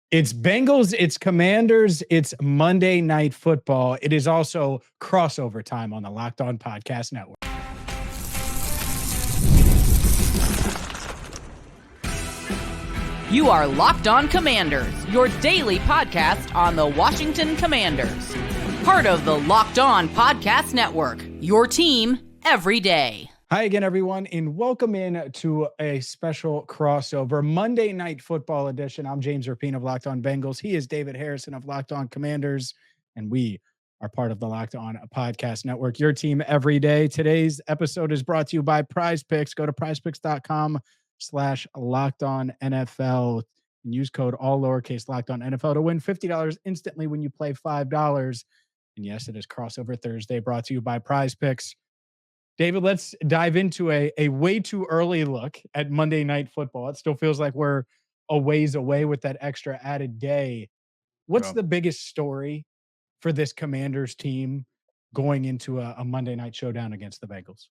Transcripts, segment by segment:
It's Bengals, it's Commanders, it's Monday Night Football. It is also crossover time on the Locked On Podcast Network. You are Locked On Commanders, your daily podcast on the Washington Commanders. Part of the Locked On Podcast Network, your team every day. Hi again, everyone, and welcome in to a special crossover Monday Night Football edition. I'm James Rapine of Locked On Bengals. He is David Harrison of Locked On Commanders, and we are part of the Locked On Podcast Network, your team every day. Today's episode is brought to you by Prize Picks. Go to prizepicks.com/Locked On NFL and use code all lowercase Locked On NFL to win $50 instantly when you play $5. And yes, it is Crossover Thursday, brought to you by Prize Picks. David, let's dive into a way too early look at Monday Night Football. It still feels like we're a ways away with that extra added day. What's the biggest story for this Commanders team going into a Monday night showdown against the Bengals?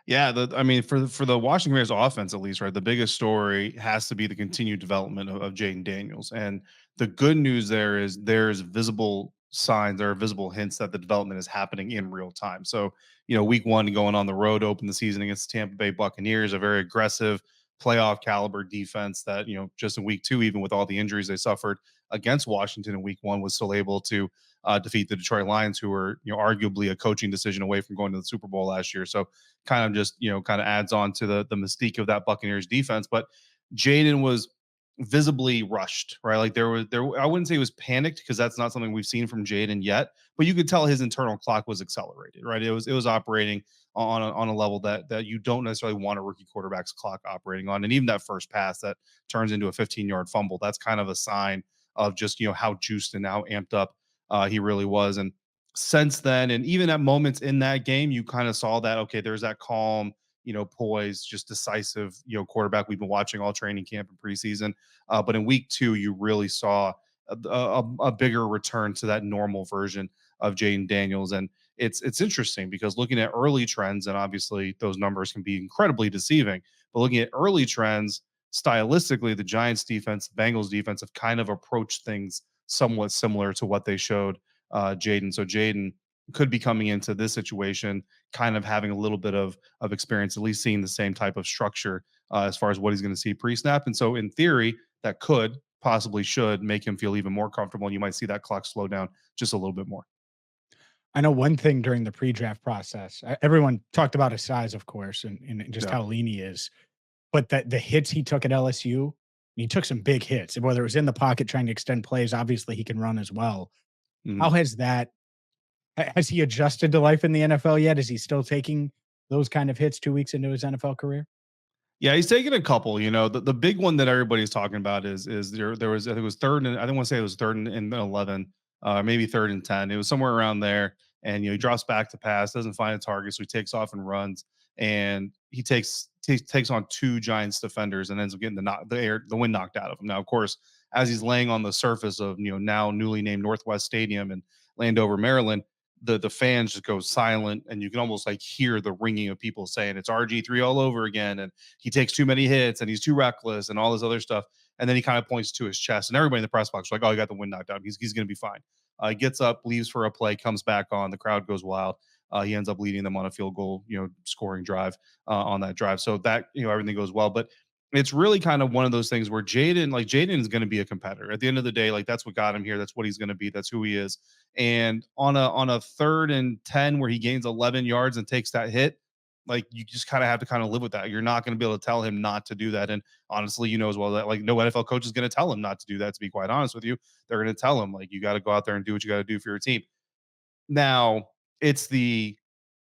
Yeah, for the Washington Commanders offense, at least, right? The biggest story has to be the continued development of Jayden Daniels. And the good news there is there's visible signs, there are visible hints that the development is happening in real time. So, week one going on the road to open the season against the Tampa Bay Buccaneers, a very aggressive playoff caliber defense that, just in week two, even with all the injuries they suffered against Washington in week one, was still able to defeat the Detroit Lions, who were, arguably a coaching decision away from going to the Super Bowl last year. So kind of just, kind of adds on to the mystique of that Buccaneers defense. But Jayden was visibly rushed, right? Like there I wouldn't say he was panicked, because that's not something we've seen from Jayden yet, but you could tell his internal clock was accelerated, right? It was operating on a level that you don't necessarily want a rookie quarterback's clock operating on. And even that first pass that turns into a 15-yard fumble, that's kind of a sign of just, how juiced and how amped up he really was. And since then, and even at moments in that game, you kind of saw that, okay, there's that calm, poised, just decisive, quarterback we've been watching all training camp and preseason. But in week two, you really saw a bigger return to that normal version of Jayden Daniels. And it's interesting, because looking at early trends, and obviously those numbers can be incredibly deceiving, but looking at early trends, stylistically, the Giants defense, Bengals defense have kind of approached things somewhat similar to what they showed Jayden. So Jayden could be coming into this situation kind of having a little bit of experience, at least seeing the same type of structure as far as what he's going to see pre-snap. And so in theory, that could possibly should make him feel even more comfortable, and you might see that clock slow down just a little bit more. I know one thing during the pre-draft process, everyone talked about his size, of course, and just how lean he is, but that the hits he took at LSU, he took some big hits, whether it was in the pocket trying to extend plays. Obviously he can run as well. How has he adjusted to life in the NFL yet? Is he still taking those kind of hits 2 weeks into his NFL career? Yeah, he's taken a couple. The big one that everybody's talking about is there was, I think it was third, and I don't want to say it was third and 11, maybe third and 10. It was somewhere around there. And he drops back to pass, doesn't find a target, so he takes off and runs, and he takes on two Giants defenders and ends up getting the wind knocked out of him. Now, of course, as he's laying on the surface of now newly named Northwest Stadium in Landover, Maryland, the fans just go silent, and you can almost like hear the ringing of people saying it's RG3 all over again, and he takes too many hits, and he's too reckless, and all this other stuff. And then he kind of points to his chest, and everybody in the press box is like, "Oh, he got the wind knocked out. He's going to be fine." Gets up, leaves for a play, comes back on. The crowd goes wild. He ends up leading them on a field goal, scoring drive on that drive. So that, everything goes well. But it's really kind of one of those things where Jayden is going to be a competitor. At the end of the day, like that's what got him here. That's what he's going to be. That's who he is. And on a 3rd and 10 where he gains 11 yards and takes that hit, like you just kind of have to kind of live with that. You're not going to be able to tell him not to do that. And honestly, as well that like no NFL coach is going to tell him not to do that. To be quite honest with you, they're going to tell him like, you got to go out there and do what you got to do for your team. Now it's the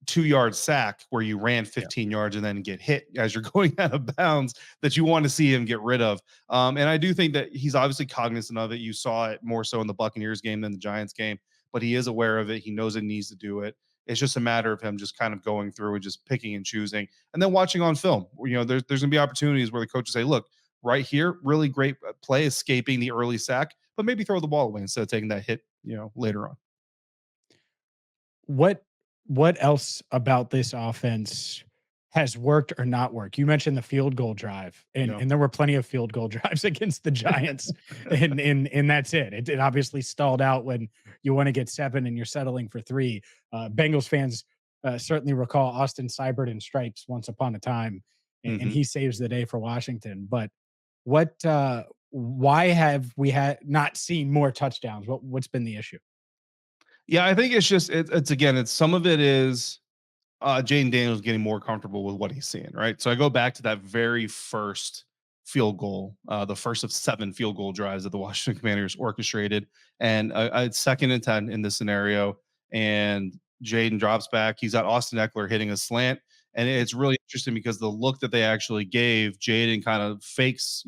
2-yard sack where you ran 15 yards and then get hit as you're going out of bounds that you want to see him get rid of. And I do think that he's obviously cognizant of it. You saw it more so in the Buccaneers game than the Giants game, but he is aware of it. He knows it needs to do it. It's just a matter of him just kind of going through and just picking and choosing, and then watching on film. There's going to be opportunities where the coaches say, look, right here, really great play, escaping the early sack, but maybe throw the ball away instead of taking that hit, later on. What else about this offense has worked or not worked. You mentioned the field goal drive, and Yeah. and there were plenty of field goal drives against the Giants, and that's it. It obviously stalled out when you want to get 7 and you're settling for 3. Bengals fans certainly recall Austin Seibert in stripes once upon a time, and Hmm. he saves the day for Washington. But what? Why have we had not seen more touchdowns? What's been the issue? Yeah, I think it's just it's again, it's some of it is Jayden Daniels getting more comfortable with what he's seeing, right? So I go back to that very first field goal, the first of 7 field goal drives that the Washington Commanders orchestrated, and it's 2nd and 10 in this scenario, and Jayden drops back. He's got Austin Eckler hitting a slant, and it's really interesting because the look that they actually gave Jayden kind of fakes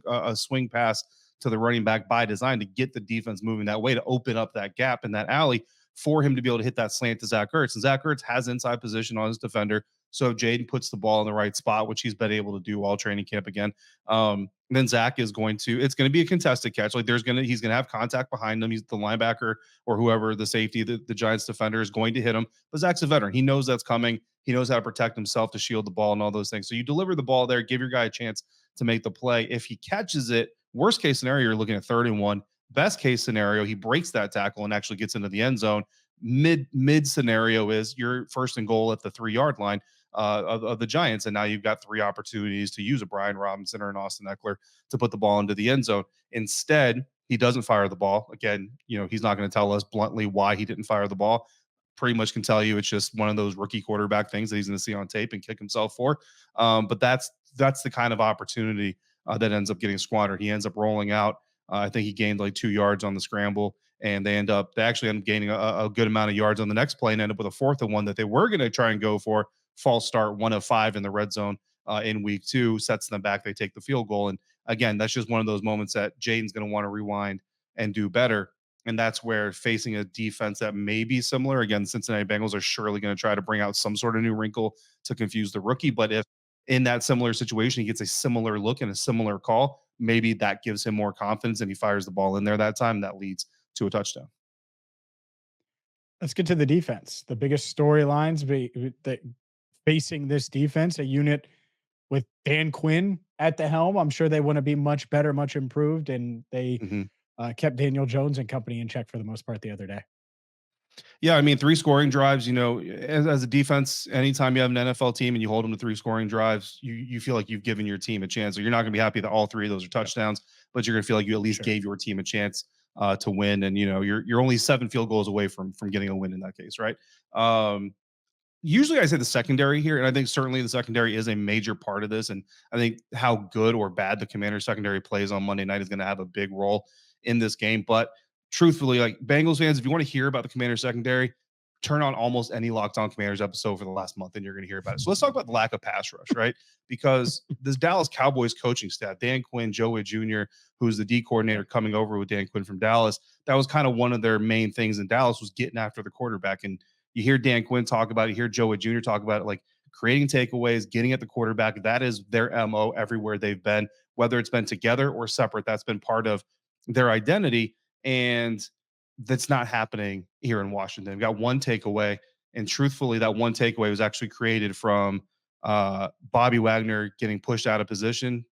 a swing pass to the running back by design to get the defense moving that way to open up that gap in that alley for him to be able to hit that slant to Zach Ertz. And Zach Ertz has inside position on his defender. So if Jayden puts the ball in the right spot, which he's been able to do all training camp again, then Zach is it's going to be a contested catch. Like he's going to have contact behind him. He's the linebacker or whoever the safety, the Giants defender is going to hit him. But Zach's a veteran. He knows that's coming. He knows how to protect himself to shield the ball and all those things. So you deliver the ball there, give your guy a chance to make the play. If he catches it, worst case scenario, you're looking at 3rd and 1. Best case scenario, he breaks that tackle and actually gets into the end zone. Mid scenario is you're 1st and goal at the 3-yard line of the Giants, and now you've got 3 opportunities to use a Brian Robinson or an Austin Eckler to put the ball into the end zone. Instead, he doesn't fire the ball. Again, he's not going to tell us bluntly why he didn't fire the ball. Pretty much can tell you it's just one of those rookie quarterback things that he's going to see on tape and kick himself for. But that's the kind of opportunity that ends up getting squandered. He ends up rolling out. I think he gained like 2 yards on the scramble, and they actually end up gaining a good amount of yards on the next play and end up with a 4th and 1 that they were going to try and go for. False start, 1 of 5 in the red zone in week 2, sets them back. They take the field goal. And again, that's just one of those moments that Jayden's going to want to rewind and do better. And that's where facing a defense that may be similar, again, Cincinnati Bengals are surely going to try to bring out some sort of new wrinkle to confuse the rookie. But if in that similar situation, he gets a similar look and a similar call, maybe that gives him more confidence and he fires the ball in there that time. That leads to a touchdown. Let's get to the defense. The biggest storylines that facing this defense, a unit with Dan Quinn at the helm. I'm sure they want to be much better, much improved, and they Mm-hmm. kept Daniel Jones and company in check for the most part the other day. Yeah, I mean, 3 scoring drives, as a defense, anytime you have an NFL team and you hold them to 3 scoring drives, you feel like you've given your team a chance. So you're not going to be happy that all 3 of those are touchdowns, but you're going to feel like you at least gave your team a chance to win. And you're only 7 field goals away from getting a win in that case, right? Usually I say the secondary here, and I think certainly the secondary is a major part of this. And I think how good or bad the Commanders secondary plays on Monday night is going to have a big role in this game. But truthfully, like Bengals fans, if you want to hear about the Commanders secondary, turn on almost any Locked On Commanders episode for the last month, and you're going to hear about it. So let's talk about the lack of pass rush, right? Because this Dallas Cowboys coaching staff, Dan Quinn, Joe Witt Jr., who's the D coordinator coming over with Dan Quinn from Dallas, that was kind of one of their main things in Dallas was getting after the quarterback. And you hear Dan Quinn talk about it, you hear Joe Witt Jr. talk about it, like creating takeaways, getting at the quarterback. That is their MO everywhere they've been, whether it's been together or separate. That's been part of their identity. And that's not happening here in Washington. We've got 1 takeaway. And truthfully, that 1 takeaway was actually created from Bobby Wagner getting pushed out of position,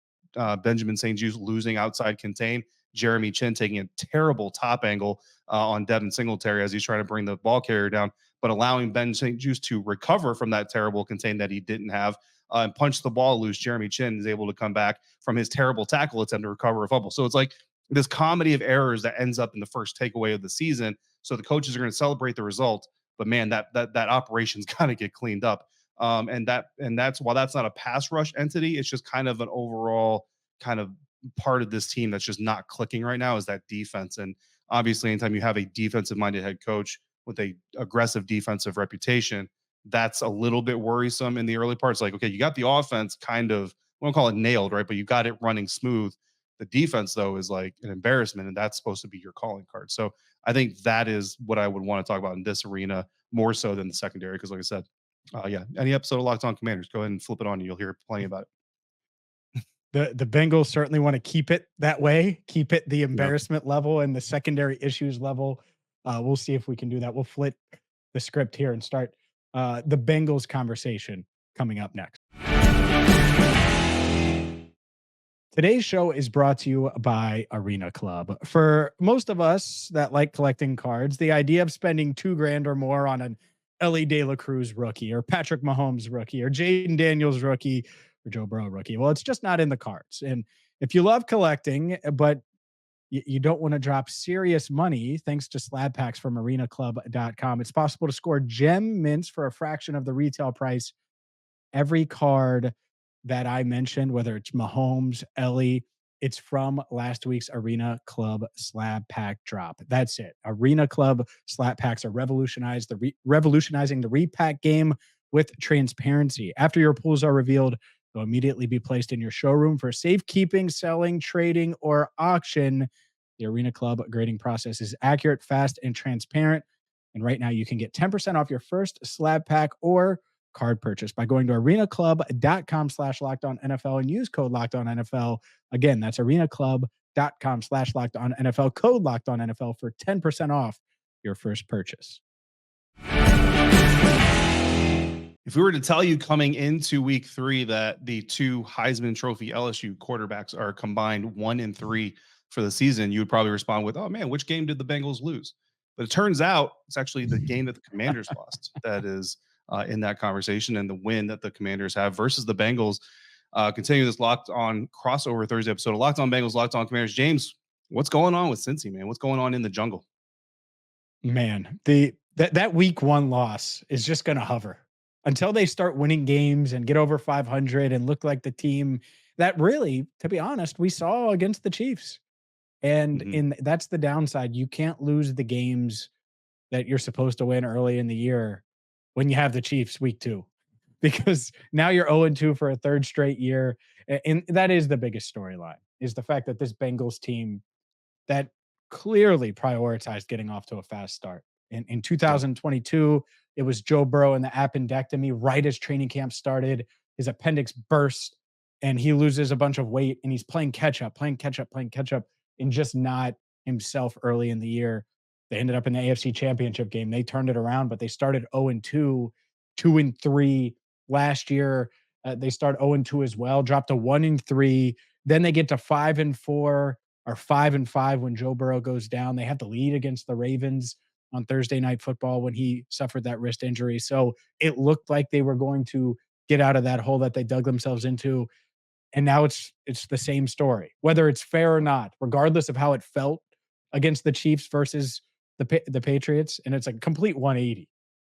Benjamin St-Juste losing outside contain, Jeremy Chin taking a terrible top angle on Devin Singletary as he's trying to bring the ball carrier down, but allowing Ben St-Juste to recover from that terrible contain that he didn't have and punch the ball loose. Jeremy Chin is able to come back from his terrible tackle attempt to recover a fumble. So it's like this comedy of errors that ends up in the first takeaway of the season. So the coaches are going to celebrate the result, but man, that operation's got to get cleaned up. And that's while that's not a pass rush entity, it's just kind of an overall kind of part of this team that's just not clicking right now is that defense. And obviously, anytime you have a defensive minded head coach with a aggressive defensive reputation, that's a little bit worrisome in the early parts. Like, okay, you got the offense kind of, I won't call it nailed, right? But you got it running smooth. The defense, though, is like an embarrassment, and that's supposed to be your calling card. So I think that is what I would want to talk about in this arena more so than the secondary. Because, like I said, yeah, any episode of Locked On Commanders, go ahead and flip it on. You'll hear plenty about it. The Bengals certainly want to keep it that way, keep it the Yep. embarrassment level and the secondary issues level. We'll see if we can do that. We'll flip the script here and start the Bengals conversation. coming up next. Today's show is brought to you by Arena Club. For most of us that like collecting cards, the idea of spending $2,000 or more on an Ellie De La Cruz rookie or Patrick Mahomes rookie or Jayden Daniels rookie or Joe Burrow rookie, well, it's just not in the cards. And if you love collecting, but you don't want to drop serious money, thanks to slab packs from arenaclub.com, it's possible to score gem mints for a fraction of the retail price. Every card that I mentioned, whether it's Mahomes, Ellie, it's from last week's Arena Club slab pack drop. That's it. Arena Club slab packs are revolutionizing the repack game with transparency. After your pools are revealed, they'll immediately be placed in your showroom for safekeeping, selling, trading, or auction. The Arena Club grading process is accurate, fast, and transparent. And right now, you can get 10% off your first slab pack or card purchase by going to arenaclub.com/lockedonnfl and use code lockedonnfl. Again, that's arenaclub.com/lockedonnfl, code lockedonnfl for 10% off your first purchase. If we were to tell you coming into week 3 that the 2 Heisman Trophy LSU quarterbacks are combined 1-3 for the season, you would probably respond with, "Oh man, which game did the Bengals lose?" But it turns out it's actually the game that the Commanders lost that is in that conversation, and the win that the Commanders have versus the Bengals. Continuing this Locked On crossover Thursday episode of Locked On Bengals, Locked On Commanders. James, what's going on with Cincy, man? What's going on in the jungle? Man, that week 1 loss is just going to hover until they start winning games and get over 500 and look like the team that really, to be honest, we saw against the Chiefs. And that's the downside. You can't lose the games that you're supposed to win early in the year when you have the Chiefs week 2, because now you're 0-2 for a third straight year. And that is the biggest storyline, is the fact that this Bengals team that clearly prioritized getting off to a fast start. In 2022, it was Joe Burrow and the appendectomy right as training camp started. His appendix burst and he loses a bunch of weight and he's playing catch up, and just not himself early in the year. They ended up in the AFC Championship game. They turned it around, but they started 0-2, 2-3 last year. They start 0-2 as well, dropped to 1-3. Then they get to 5-4 or 5-5 when Joe Burrow goes down. They have the lead against the Ravens on Thursday Night Football when he suffered that wrist injury. So it looked like they were going to get out of that hole that they dug themselves into. And now it's the same story, whether it's fair or not, regardless of how it felt against the Chiefs versus the Patriots. And it's a complete 180.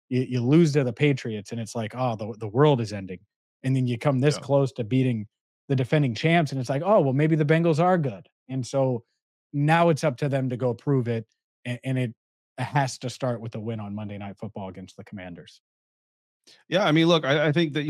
You lose to the Patriots and it's like, oh, the world is ending. And then you come this close to beating the defending champs and it's like, oh, well, maybe the Bengals are good. And so now it's up to them to go prove it. And it has to start with a win on Monday Night Football against the Commanders. Yeah, I mean, look, I think that,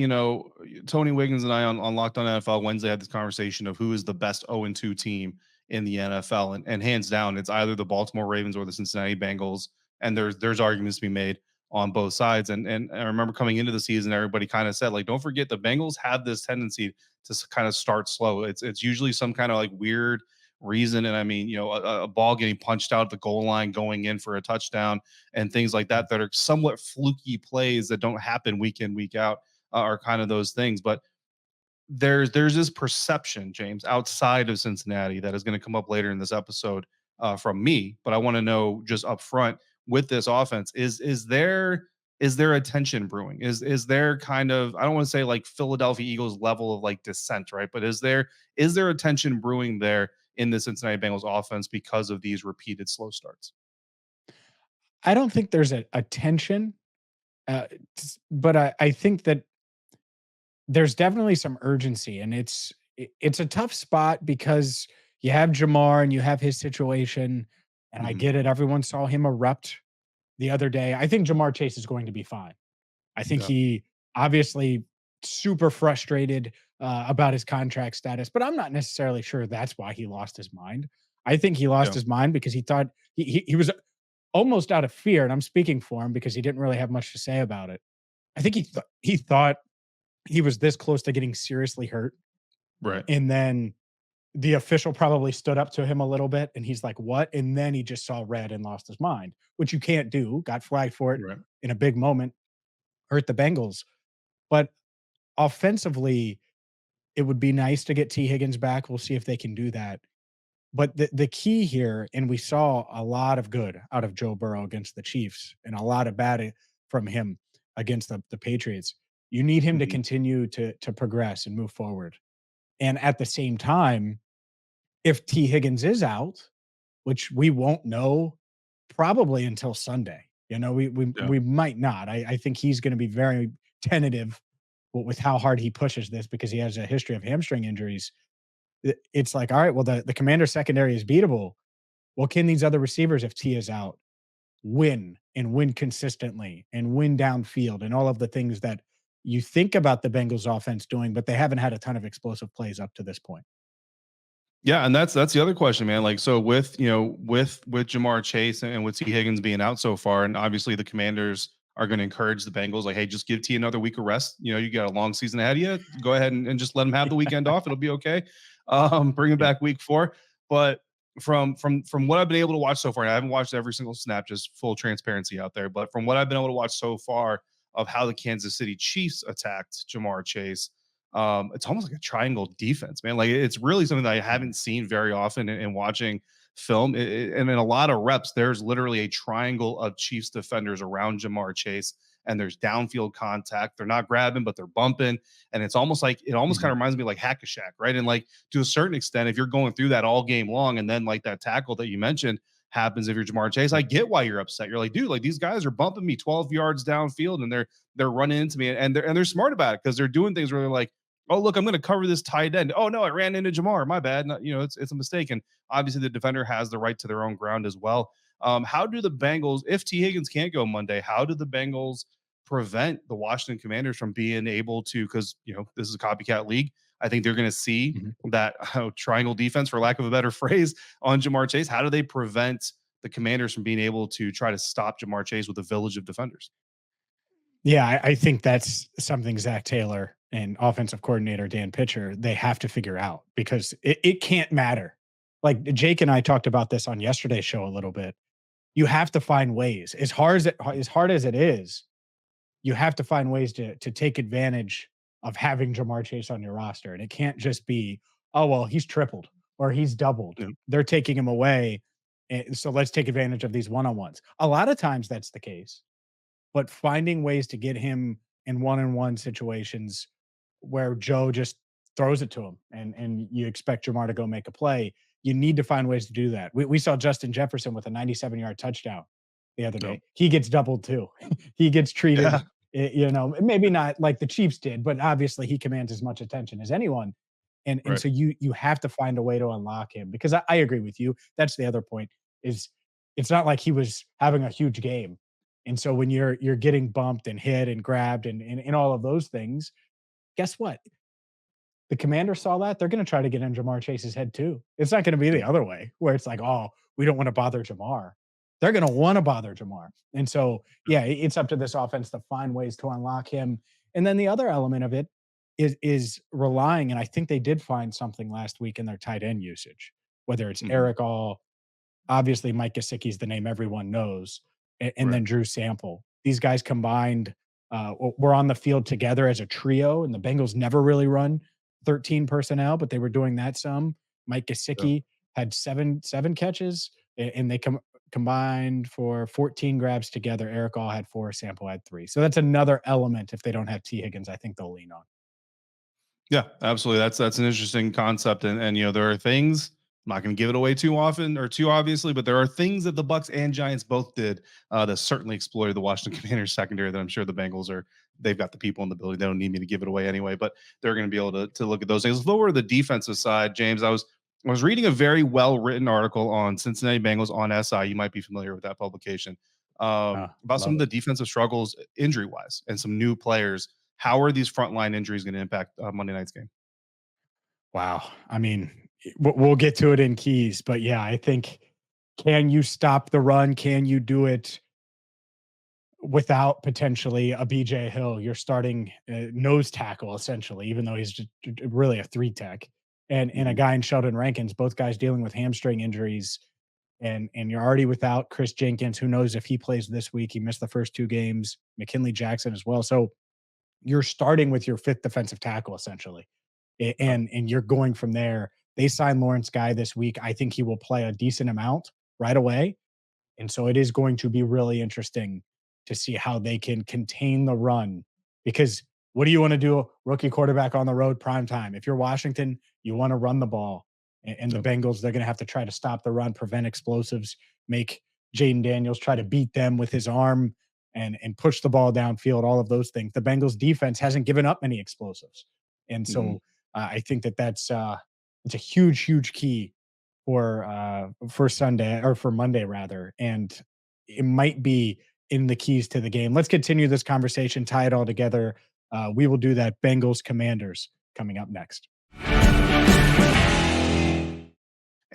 Tony Wiggins and I on Locked On NFL Wednesday had this conversation of who is the best 0-2 team in the NFL. And hands down, it's either the Baltimore Ravens or the Cincinnati Bengals. And there's arguments to be made on both sides. And I remember coming into the season, everybody kind of said, like, don't forget the Bengals have this tendency to kind of start slow. It's usually some kind of like weird reason. And I mean, a ball getting punched out at the goal line, going in for a touchdown and things like that are somewhat fluky plays that don't happen week in, week out are kind of those things. But there's this perception, James, outside of Cincinnati that is going to come up later in this episode from me. But I want to know just up front with this offense, is there a tension brewing? Is there kind of, I don't want to say like Philadelphia Eagles level of like dissent, right? But is there a tension brewing there in the Cincinnati Bengals offense because of these repeated slow starts? I don't think there's a tension, but I think that there's definitely some urgency, and it's a tough spot because you have Jamar and you have his situation, and I get it. Everyone saw him erupt the other day. I think Jamar Chase is going to be fine. I think he obviously super frustrated about his contract status, but I'm not necessarily sure that's why he lost his mind. I think he lost his mind because he thought he was almost out of fear, and I'm speaking for him because he didn't really have much to say about it. I think he thought he was this close to getting seriously hurt, Right. and then the official probably stood up to him a little bit, and he's like, "What?" And then he just saw red and lost his mind, which you can't do. Got flagged for it Right. in a big moment, hurt the Bengals. But offensively, it would be nice to get T. Higgins back. We'll see if they can do that. But the key here, and we saw a lot of good out of Joe Burrow against the Chiefs and a lot of bad from him against the Patriots. You need him to Mhm. continue to progress and move forward. And at the same time, if T. Higgins is out, which we won't know probably until Sunday, you know, Yeah. we might not. I think he's going to be very tentative with how hard he pushes this because he has a history of hamstring injuries. It's like, all right, well, the commander secondary is beatable. Well, can these other receivers, if T is out, win and win consistently and win downfield and all of the things that you think about the Bengals offense doing, but they haven't had a ton of explosive plays up to this point. Yeah, and that's the other question, man. Like, so with with Jamar Chase and with T Higgins being out so far, and obviously the Commanders are going to encourage the Bengals, like, hey, just give T another week of rest. You know, you got a long season ahead of you. Go ahead and just let him have the weekend off. It'll be okay. Bring him Yeah. back week 4. But from what I've been able to watch so far, and I haven't watched every single snap, just full transparency out there. But from what I've been able to watch so far of how the Kansas City Chiefs attacked Jamar Chase, it's almost like a triangle defense, man. Like it's really something that I haven't seen very often in watching film. And in a lot of reps, there's literally a triangle of Chiefs defenders around Jamar Chase, and there's downfield contact. They're not grabbing, but they're bumping, and it's almost like it almost kind Mhm. of reminds me of like Hack a Shack, right? And like to a certain extent, if you're going through that all game long, and then like that tackle that you mentioned happens if you're Jamar Chase, I get why you're upset. You're like, dude, like these guys are bumping me 12 yards downfield, and they're running into me, and they're smart about it because they're doing things where they're like, oh look, I'm going to cover this tight end. Oh no, I ran into Jamar. My bad. No, you know, it's a mistake. And obviously the defender has the right to their own ground as well. How do the Bengals, if T Higgins can't go Monday, how do the Bengals prevent the Washington Commanders from being able to? Because you know this is a copycat league. I think they're going to see Mhm. that triangle defense, for lack of a better phrase, on Jamar Chase. How do they prevent the Commanders from being able to try to stop Jamar Chase with a village of defenders? Yeah, I think that's something Zach Taylor and offensive coordinator Dan Pitcher, they have to figure out because it can't matter. Like Jake and I talked about this on yesterday's show a little bit. You have to find ways. As hard as it is, you have to find ways to take advantage of having Jamar Chase on your roster. And it can't just be, oh well, he's tripled or he's doubled. Yeah. They're taking him away. So let's take advantage of these one-on-ones. A lot of times that's the case, but finding ways to get him in one-on-one situations where Joe just throws it to him and you expect Jamar to go make a play, you need to find ways to do that. We saw Justin Jefferson with a 97-yard touchdown the other No. day. He gets doubled too. He gets treated, Yeah. you know, maybe not like the Chiefs did, but obviously he commands as much attention as anyone. And Right. so you have to find a way to unlock him because I agree with you. That's the other point is it's not like he was having a huge game. And so when you're getting bumped and hit and grabbed and all of those things, guess what? The Commanders saw that, they're gonna try to get in Jamar Chase's head too. It's not gonna be the other way where it's like, "Oh, we don't wanna bother Jamar." They're gonna wanna bother Jamar. And so, yeah, it's up to this offense to find ways to unlock him. And then the other element of it is relying, and I think they did find something last week in their tight end usage, whether it's Mhm. Eric All, obviously Mike Gesicki's the name everyone knows, and Right. then Drew Sample. These guys combined were on the field together as a trio, and the Bengals never really run 13 personnel, but they were doing that some. Mike Yeah. Gesicki had seven catches, and they combined for 14 grabs together. Eric All had 4, Sample had 3. So that's another element if they don't have T. Higgins, I think they'll lean on. Yeah, absolutely. That's an interesting concept, and you know there are things. I'm not going to give it away too often or too obviously, but there are things that the Bucks and Giants both did that certainly exploited the Washington Commanders secondary. That I'm sure the Bengals are. They've got the people in the building. They don't need me to give it away anyway, but they're going to be able to look at those things. Let's lower the defensive side, James. I was reading a very well written article on Cincinnati Bengals on SI. You might be familiar with that publication about some Love of it. the defensive struggles injury wise and some new players. How are these frontline injuries going to impact Monday night's game? Wow. I mean, we'll get to it in keys, but yeah, I think can you stop the run? Can you do it without potentially a BJ Hill? You're starting nose tackle essentially, even though he's just really a 3 tech, and a Mhm. guy in Sheldon Rankins, both guys dealing with hamstring injuries, and you're already without Chris Jenkins. Who knows if he plays this week? He missed the first 2 games. McKinley Jackson as well. So you're starting with your fifth defensive tackle essentially, and you're going from there. They signed Lawrence Guy this week. I think he will play a decent amount right away, and so it is going to be really interesting to see how they can contain the run. Because what do you want to do? Rookie quarterback on the road, prime time. If you're Washington, you want to run the ball. And the Bengals, they're going to have to try to stop the run, prevent explosives, make Jayden Daniels try to beat them with his arm and push the ball downfield, all of those things. The Bengals defense hasn't given up many explosives. And so I think that's it's a huge key for Sunday, or for Monday rather, and it might be in the keys to the game. Let's continue this conversation, tie it all together. We will do that. Bengals Commanders coming up next.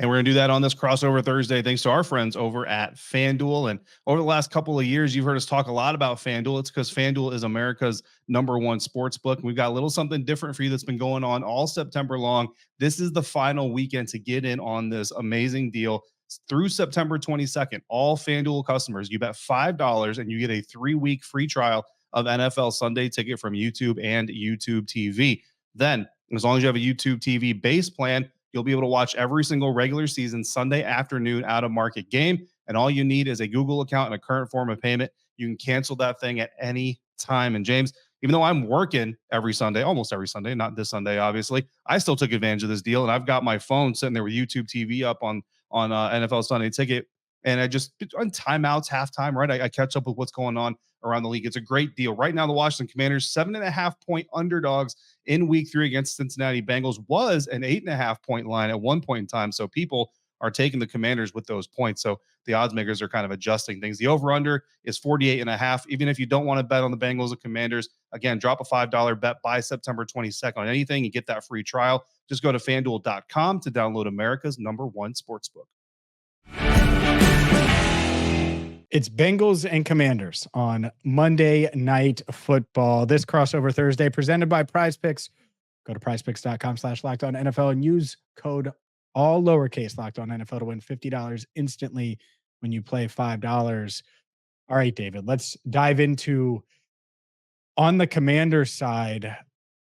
And we're going to do that on this crossover Thursday, thanks to our friends over at FanDuel. And over the last couple of years, you've heard us talk a lot about FanDuel. It's because FanDuel is America's #1 sports book. We've got a little something different for you that's been going on all September long. This is the final weekend to get in on this amazing deal through September 22nd. All FanDuel customers, you bet $5 and you get a 3-week free trial of NFL Sunday Ticket from YouTube and YouTube TV. Then, as long as you have a YouTube TV base plan, you'll be able to watch every single regular season Sunday afternoon out of market game. And all you need is a Google account and a current form of payment. You can cancel that thing at any time. And James, even though I'm working every Sunday, almost every Sunday, not this Sunday, obviously, I still took advantage of this deal. And I've got my phone sitting there with YouTube TV up on NFL Sunday Ticket. And I just, on timeouts, halftime, right? I catch up with what's going on around the league. It's a great deal. Right now, the Washington Commanders, 7.5-point underdogs in week 3 against Cincinnati Bengals, was an 8.5-point line at one point in time. So people are taking the Commanders with those points. So the odds makers are kind of adjusting things. The over-under is 48.5. Even if you don't want to bet on the Bengals or Commanders, again, drop a $5 bet by September 22nd on anything. You get that free trial. Just go to FanDuel.com to download America's #1 sportsbook. It's Bengals and Commanders on Monday Night Football. This crossover Thursday presented by Prize Picks. Go to prizepicks.com/LockedOnNFL and use code all lowercase LockedOnNFL to win $50 instantly when you play $5. All right, David, let's dive into, on the Commanders side,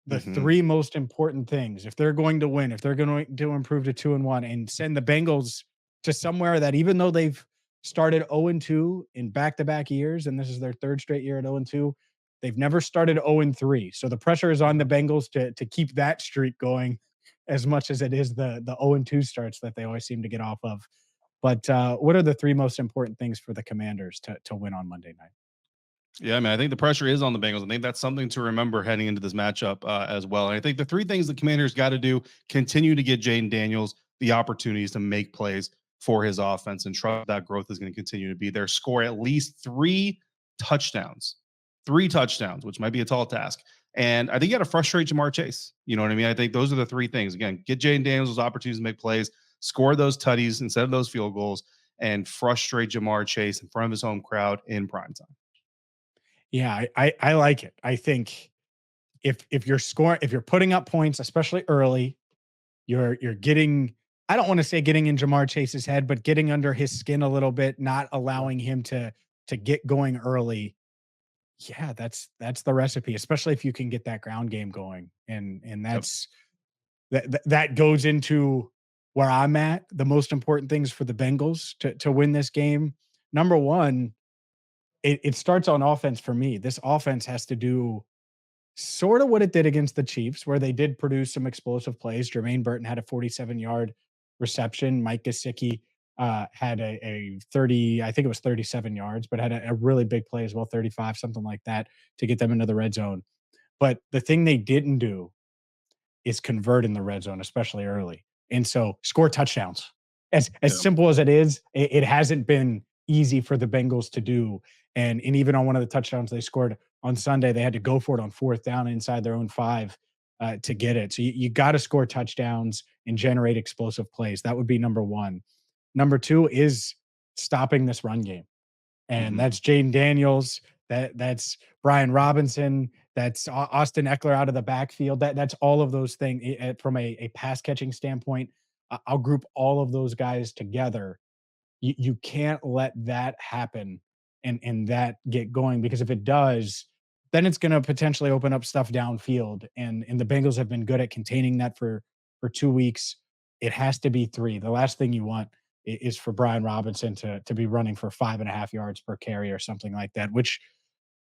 the 3 most important things. If they're going to win, if they're going to improve to 2-1 and send the Bengals to somewhere that, even though they've started 0-2 in back-to-back years, and this is their 3rd straight year at 0-2. They've never started 0-3. So the pressure is on the Bengals to keep that streak going as much as it is the 0-2 starts that they always seem to get off of. But what are the 3 most important things for the Commanders to win on Monday night? Yeah, I mean, I think the pressure is on the Bengals. I think that's something to remember heading into this matchup as well. And I think the 3 things the Commanders got to do: continue to get Jayden Daniels the opportunities to make plays for his offense, and trust that growth is going to continue to be there. Score at least 3 touchdowns, which might be a tall task. And I think you got to frustrate Jamar Chase. You know what I mean? I think those are the 3 things. Again, get Jayden Daniels those opportunities to make plays, score those tutties instead of those field goals, and frustrate Jamar Chase in front of his home crowd in prime time. Yeah, I like it. I think if you're scoring, if you're putting up points, especially early, you're getting, I don't want to say getting in Jamar Chase's head, but getting under his skin a little bit, not allowing him to get going early. Yeah, that's the recipe, especially if you can get that ground game going. And that's that goes into where I'm at. The most important things for the Bengals to win this game. Number one, it starts on offense for me. This offense has to do sort of what it did against the Chiefs, where they did produce some explosive plays. Jermaine Burton had a 47-yard reception. Mike Gesicki had a 30, I think it was 37 yards, but had a really big play as well, 35, something like that, to get them into the red zone. But the thing they didn't do is convert in the red zone, especially early. And so score touchdowns. As simple as it is, it hasn't been easy for the Bengals to do. And even on one of the touchdowns they scored on Sunday, they had to go for it on 4th down inside their own 5 to get it. So you got to score touchdowns and generate explosive plays. That would be number one. Number 2 is stopping this run game. And that's Jayden Daniels. That's Brian Robinson. That's Austin Eckler out of the backfield. That's all of those things from a pass catching standpoint. I'll group all of those guys together. You can't let that happen and that get going, because if it does, then it's going to potentially open up stuff downfield. And the Bengals have been good at containing that for 2 weeks. It has to be 3. The last thing you want is for Brian Robinson to be running for 5.5 yards per carry or something like that, which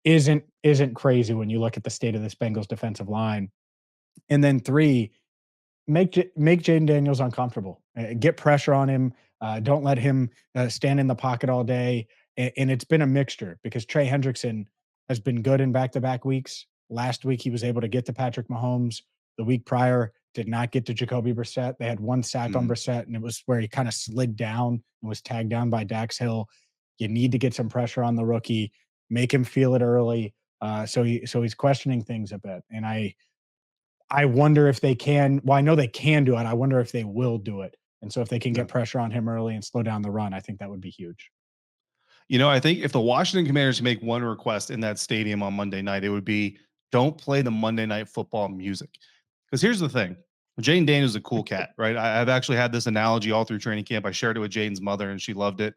isn't crazy when you look at the state of this Bengals defensive line. And then 3, make Jayden Daniels uncomfortable. Get pressure on him. Don't let him stand in the pocket all day. And it's been a mixture because Trey Hendrickson has been good in back-to-back weeks. Last week he was able to get to Patrick Mahomes. The week prior did not get to Jacoby Brissett. They had 1 sack on Brissett, and it was where he kind of slid down and was tagged down by Dax Hill. You need to get some pressure on the rookie, make him feel it early. So he's questioning things a bit, and I wonder if they can. Well, I know they can do it. I wonder if they will do it. And so if they can get pressure on him early and slow down the run, I think that would be huge. I think if the Washington Commanders make one request in that stadium on Monday night, it would be don't play the Monday Night Football music. Because here's the thing. Jayden Daniels is a cool cat, right? I've actually had this analogy all through training camp. I shared it with Jaden's mother, and she loved it.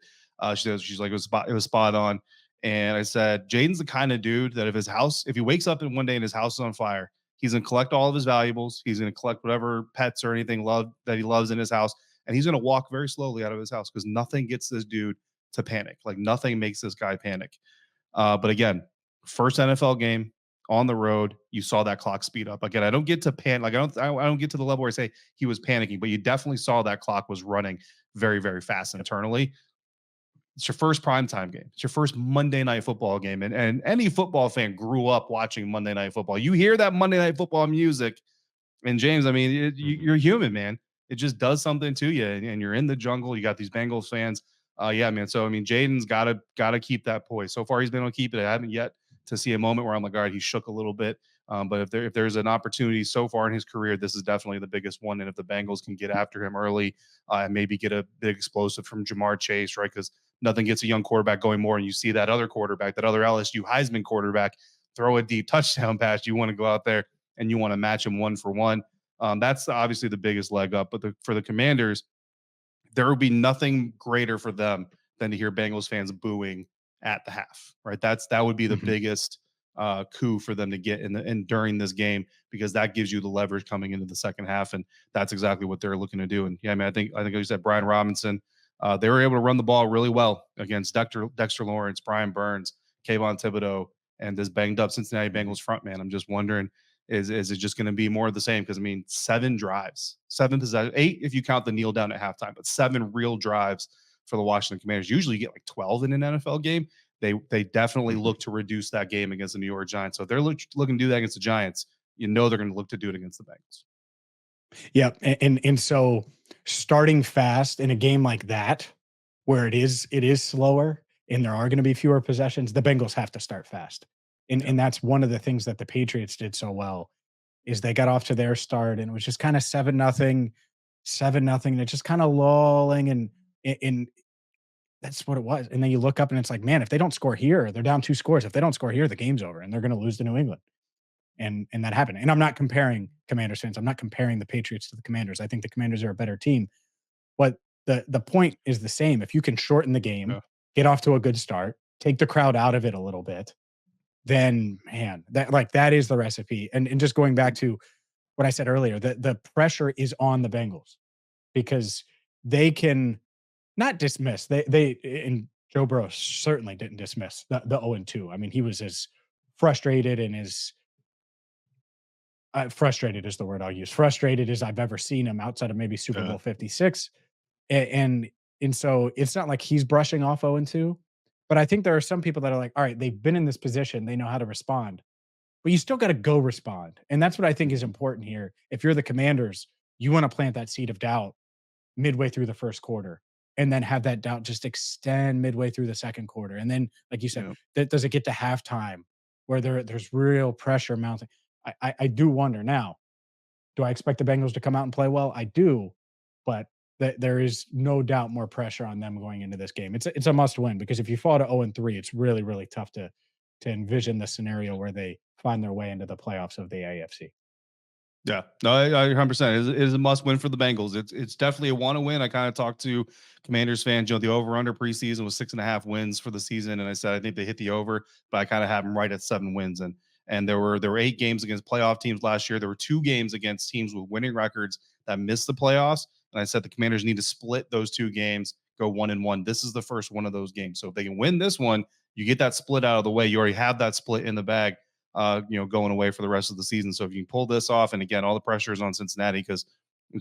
She's like, it was spot on. And I said, Jaden's the kind of dude that if he wakes up in one day and his house is on fire, he's going to collect all of his valuables. He's going to collect whatever pets or anything that he loves in his house. And he's going to walk very slowly out of his house because nothing gets this dude to panic. Like nothing makes this guy panic. But again, first NFL game on the road, you saw that clock speed up. Again, I don't get to panic. Like I don't get to the level where I say he was panicking, but you definitely saw that clock was running very, very fast internally. It's your first primetime game. It's your first Monday Night Football game. And any football fan grew up watching Monday Night Football. You hear that Monday Night Football music, and James, I mean, you're human, man. It just does something to you, and you're in the jungle. You got these Bengals fans. Yeah, man. So I mean, Jaden's gotta keep that poise. So far, he's been able to keep it. I haven't yet to see a moment where I'm like, all right, he shook a little bit. But if there's an opportunity so far in his career, this is definitely the biggest one. And if the Bengals can get after him early, and maybe get a big explosive from Jamar Chase, right? Because nothing gets a young quarterback going more. And you see that other quarterback, that other LSU Heisman quarterback, throw a deep touchdown pass. You want to go out there and you want to match him 1-for-1. That's obviously the biggest leg up. But for the Commanders, there would be nothing greater for them than to hear Bengals fans booing at the half, right? That would be the biggest coup for them to get in during this game, because that gives you the leverage coming into the second half, and that's exactly what they're looking to do. And yeah, I mean, I think you said Brian Robinson, they were able to run the ball really well against Dexter Lawrence, Brian Burns, Kayvon Thibodeau, and this banged up Cincinnati Bengals front man. I'm just wondering, is it just going to be more of the same? Because I mean, 7 drives, 7 possessions, 8 if you count the kneel down at halftime, but 7 real drives for the Washington Commanders. Usually you get like 12 in an NFL game. They definitely look to reduce that game against the New York Giants. So if they're looking to do that against the Giants, they're going to look to do it against the Bengals. Yeah, and so starting fast in a game like that, where it is slower and there are going to be fewer possessions, the Bengals have to start fast. And that's one of the things that the Patriots did so well, is they got off to their start and it was just kind of 7-0, 7-0, and it's just kind of lulling, and that's what it was. And then you look up and it's like, man, if they don't score here, they're down 2 scores. If they don't score here, the game's over and they're going to lose to New England. And that happened. And I'm not comparing Commanders fans. I'm not comparing the Patriots to the Commanders. I think the Commanders are a better team. But the point is the same. If you can shorten the game, get off to a good start, take the crowd out of it a little bit, then man, that is the recipe. And just going back to what I said earlier, the pressure is on the Bengals because they can not dismiss. And Joe Burrow certainly didn't dismiss the 0-2. I mean, he was as frustrated and as frustrated is the word I'll use. Frustrated as I've ever seen him outside of maybe Super Bowl 56. And so it's not like he's brushing off 0-2, but I think there are some people that are like, all right, they've been in this position. They know how to respond, but you still got to go respond. And that's what I think is important here. If you're the Commanders, you want to plant that seed of doubt midway through the first quarter and then have that doubt just extend midway through the second quarter. And then, like you said, does it get to halftime where there's real pressure mounting? I do wonder now, do I expect the Bengals to come out and play well? I do, but there is no doubt more pressure on them going into this game. It's a must win, because if you fall to 0-3, it's really, really tough to envision the scenario where they find their way into the playoffs of the AFC. Yeah, no, I 100%. It is a must win for the Bengals. It's definitely a want to win. I kind of talked to Commanders fans. The over under preseason was 6.5 wins for the season, and I said I think they hit the over, but I kind of have them right at 7 wins. And And there were 8 games against playoff teams last year. There were 2 games against teams with winning records that missed the playoffs. And I said the Commanders need to split those 2 games, go 1-1. This is the first one of those games. So if they can win this one, you get that split out of the way. You already have that split in the bag, going away for the rest of the season. So if you can pull this off, and again, all the pressure is on Cincinnati because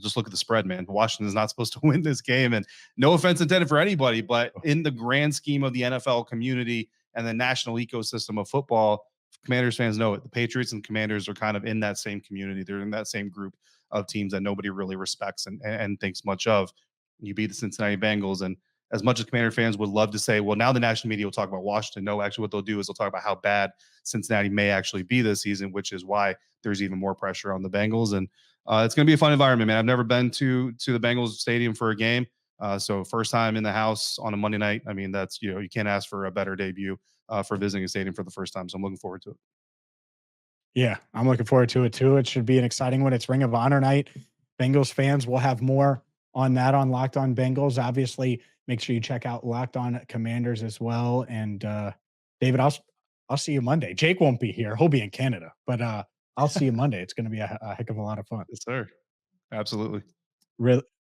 just look at the spread, man. Washington is not supposed to win this game. And no offense intended for anybody, but in the grand scheme of the NFL community and the national ecosystem of football, Commanders fans know it. The Patriots and Commanders are kind of in that same community. They're in that same group of teams that nobody really respects and thinks much of. You beat the Cincinnati Bengals. And as much as Commander fans would love to say, well, now the national media will talk about Washington. No, actually what they'll do is they'll talk about how bad Cincinnati may actually be this season, which is why there's even more pressure on the Bengals. And it's going to be a fun environment, man. I've never been to the Bengals stadium for a game. So first time in the house on a Monday night. I mean, that's, you can't ask for a better debut for visiting a stadium for the first time. So I'm looking forward to it. Yeah, I'm looking forward to it too. It should be an exciting one. It's Ring of Honor night. Bengals fans will have more on that on Locked On Bengals. Obviously, make sure you check out Locked On Commanders as well. And David, I'll see you Monday. Jake won't be here; he'll be in Canada. But I'll see you Monday. It's going to be a heck of a lot of fun. Yes, sir. Absolutely.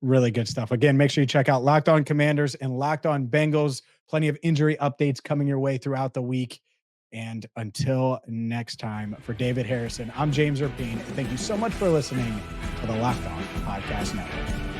Really good stuff. Again, make sure you check out Locked On Commanders and Locked On Bengals. Plenty of injury updates coming your way throughout the week. And until next time, for David Harrison, I'm James Rapine. Thank you so much for listening to the Locked On Podcast Network.